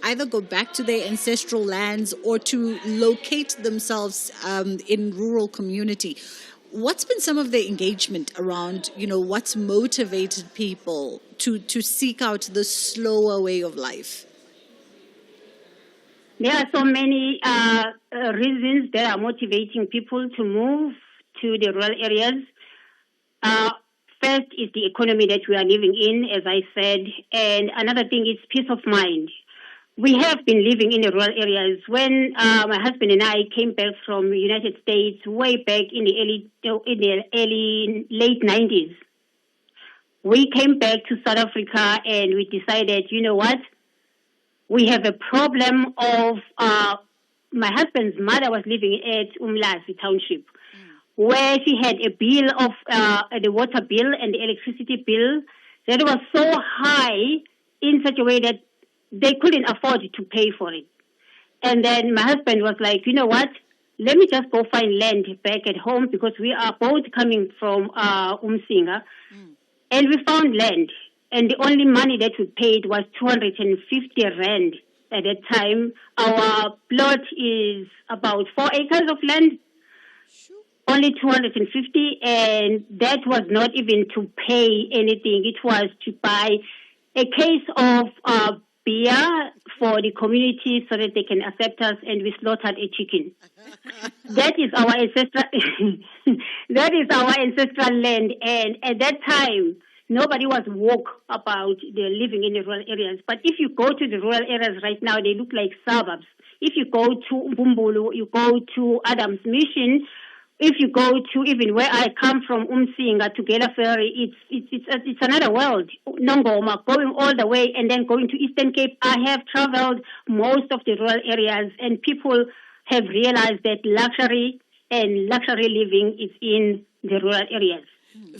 either go back to their ancestral lands or to locate themselves in rural community. What's been some of the engagement around, what's motivated people to seek out the slower way of life? There are so many reasons that are motivating people to move to the rural areas. First is the economy that we are living in, as I said, and another thing is peace of mind. We have been living in the rural areas. When my husband and I came back from the United States way back in the late 90s, we came back to South Africa and we decided, you know what? We have a problem of my husband's mother was living at Umlazi Township, where she had a bill of the water bill and the electricity bill that was so high in such a way that they couldn't afford to pay for it. And then my husband was like, you know what? Let me just go find land back at home because we are both coming from Umsinga. And we found land. And the only money that we paid was 250 rand at that time. Our plot is about 4 acres of land. Only 250, and that was not even to pay anything. It was to buy a case of beer for the community so that they can accept us, and we slaughtered a chicken. That is our ancestral. That is our ancestral land, and at that time, nobody was woke about the living in the rural areas. But if you go to the rural areas right now, they look like suburbs. If you go to Mbumbulu, you go to Adams Mission. If you go to even where I come from, Umsinga to Gela Ferry, it's another world. Nongoma, going all the way and then going to Eastern Cape. I have traveled most of the rural areas, and people have realized that luxury and luxury living is in the rural areas.